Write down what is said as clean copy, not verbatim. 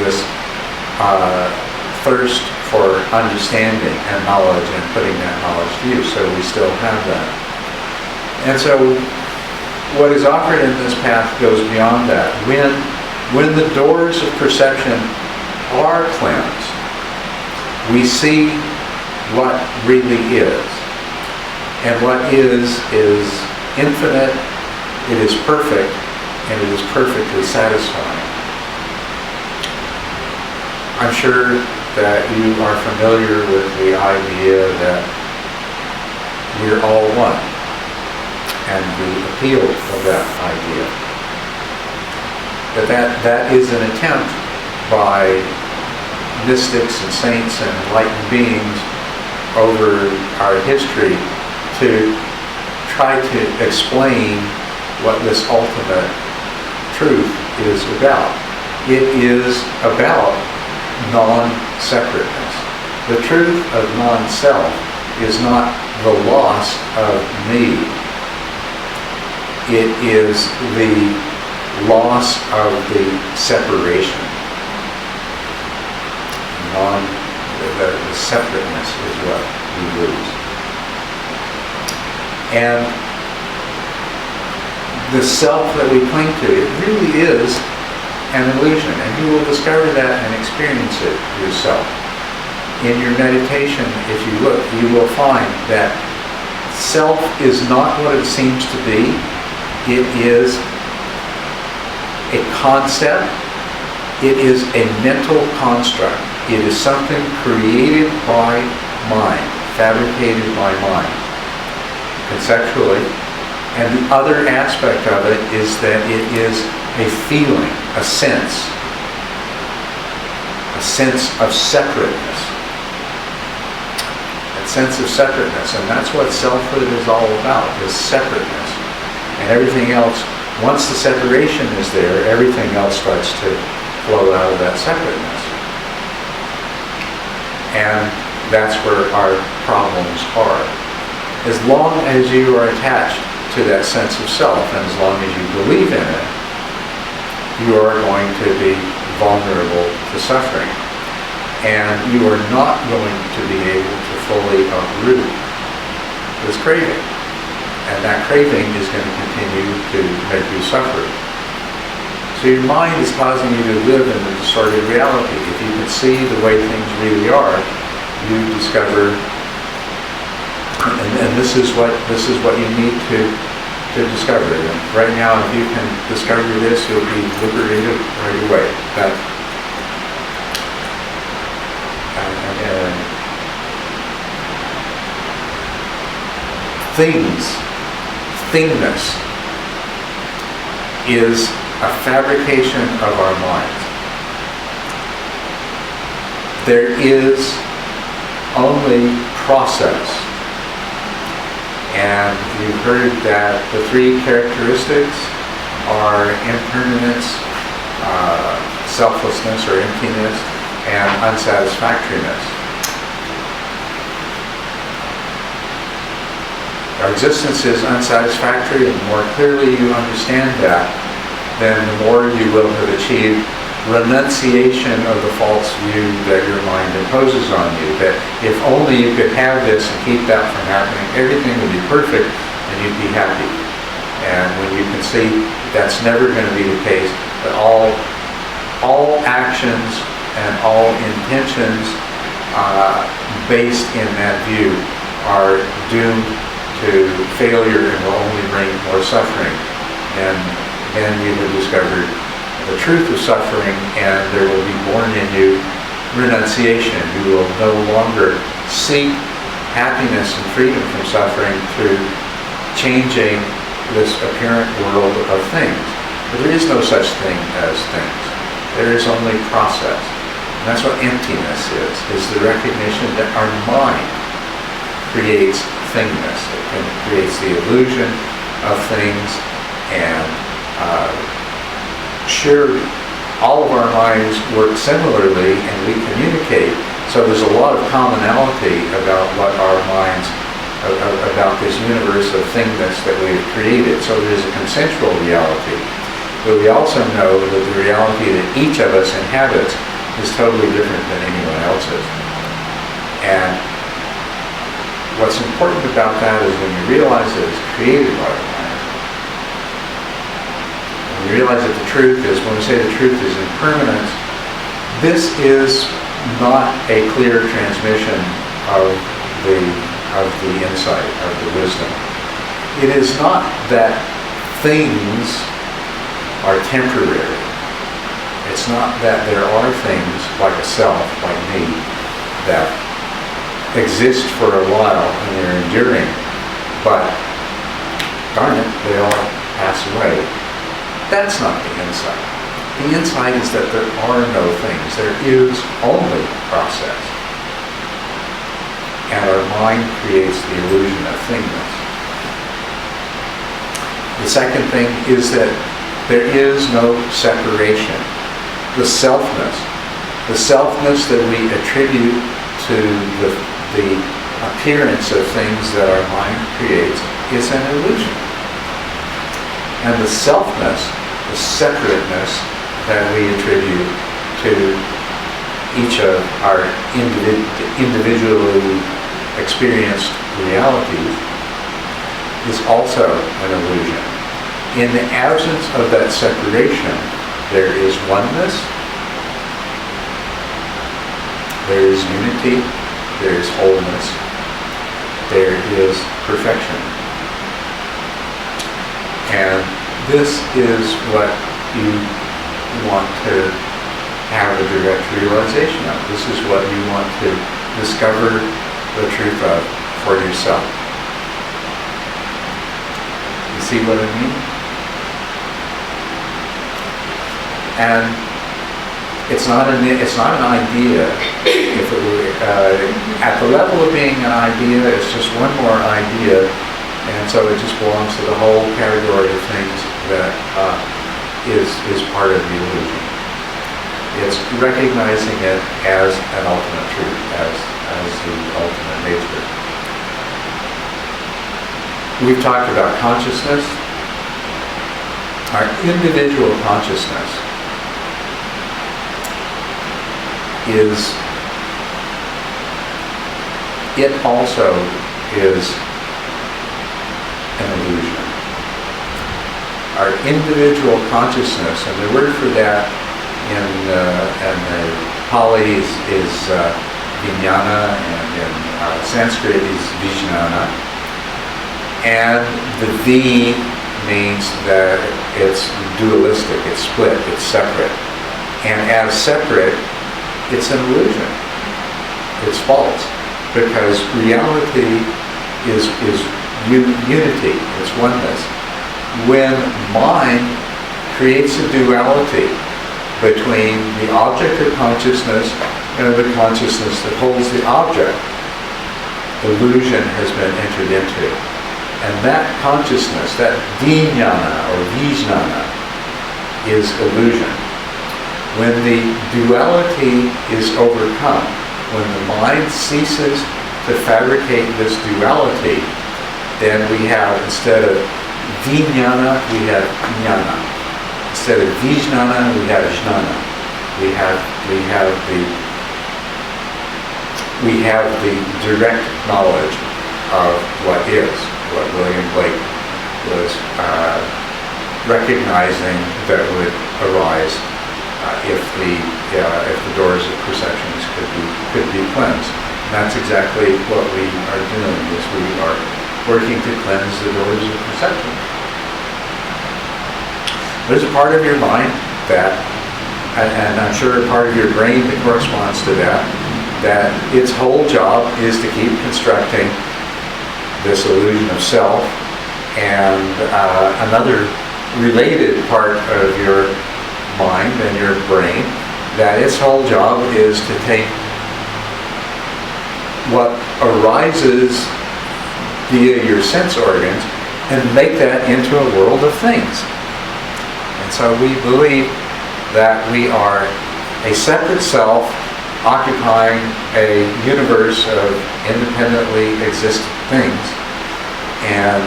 this thirst for understanding and knowledge and putting that knowledge to use. So we still have that. And so what is offered in this path goes beyond that. When the doors of perception are cleansed, we see what really is. And what is infinite, it is perfect, and it is perfectly satisfying. I'm sure that you are familiar with the idea that we're all one, and the appeal of that idea. That is an attempt by mystics and saints and enlightened beings over our history to try to explain what this ultimate truth is about. It is about non-separateness. The truth of non-self is not the loss of me. It is the loss of the separation. The separateness is what we lose. And the self that we cling to, it really is an illusion, and you will discover that and experience it yourself. In your meditation, if you look, you will find that self is not what it seems to be. It is a concept. It is a mental construct. It is something created by mind, fabricated by mind, conceptually. And the other aspect of it is that it is a feeling, a sense of separateness. A sense of separateness. And that's what selfhood is all about, is separateness. And everything else, once the separation is there, everything else starts to flow out of that separateness. And that's where our problems are. As long as you are attached to that sense of self, and as long as you believe in it, you are going to be vulnerable to suffering. And you are not going to be able to fully uproot this craving. And that craving is going to continue to make you suffer. So your mind is causing you to live in a distorted reality. If you can see the way things really are, you discover, and this is what you need to discover. And right now, if you can discover this, you'll be liberated right away. Thing-ness is a fabrication of our minds. There is only process. And you've heard that the three characteristics are impermanence, selflessness or emptiness, and unsatisfactoriness. Our existence is unsatisfactory, and the more clearly you understand that, then the more you will have achieved renunciation of the false view that your mind imposes on you. That if only you could have this and keep that from happening, everything would be perfect and you'd be happy. And when you can see that's never going to be the case, that all actions and all intentions based in that view are doomed to failure and will only bring more suffering. And then you have discovered the truth of suffering, and there will be born in you renunciation. You will no longer seek happiness and freedom from suffering through changing this apparent world of things. But there is no such thing as things. There is only process. And that's what emptiness is the recognition that our mind creates thingness. It creates the illusion of things, and sure, all of our minds work similarly and we communicate, so there's a lot of commonality about what our minds, about this universe of thingness that we've created. So there's a consensual reality. but we also know that the reality that each of us inhabits is totally different than anyone else's. And what's important about that is when you realize that it's created by the mind, when you realize that the truth is, when we say the truth is impermanence, this is not a clear transmission of the insight, of the wisdom. It is not that things are temporary. It's not that there are things like a self, like me, that exist for a while and they're enduring, but darn it, they all pass away. That's not the insight. The insight is that there are no things. There is only process. And our mind creates the illusion of thingness. The second thing is that there is no separation. The selfness that we attribute to the appearance of things that our mind creates is an illusion. And the selfness, the separateness that we attribute to each of our individually experienced realities is also an illusion. In the absence of that separation, there is oneness, there is unity, there is wholeness, there is perfection. And this is what you want to have a direct realization of. This is what you want to discover the truth of for yourself. You see what I mean? And it's not an idea. If it were at the level of being an idea, it's just one more idea, and so it just belongs to the whole category of things that is part of the illusion. It's recognizing it as an ultimate truth, as the ultimate nature. We've talked about consciousness. Our individual consciousness it also is an illusion. Our individual consciousness, and the word for that in the Pali is vijnana, and in Sanskrit is vijnana. And the V means that it's dualistic, it's split, it's separate. And as separate, it's an illusion. It's false. Because reality is unity, it's oneness. When mind creates a duality between the object of consciousness and the consciousness that holds the object, illusion has been entered into. And that consciousness, that vijnana or vijnana, is illusion. When the duality is overcome, when the mind ceases to fabricate this duality, then we have, instead of vijnana, we have jnana. Instead of vijnana, we have jnana. We have the direct knowledge of what is, what William Blake was recognizing that would arise if the doors of perceptions could be cleansed. And that's exactly what we are doing, is we are working to cleanse the doors of perception. There's a part of your mind that, and I'm sure a part of your brain that corresponds to that its whole job is to keep constructing this illusion of self, and another related part of your mind and your brain, that its whole job is to take what arises via your sense organs and make that into a world of things. And so we believe that we are a separate self occupying a universe of independently existent things, and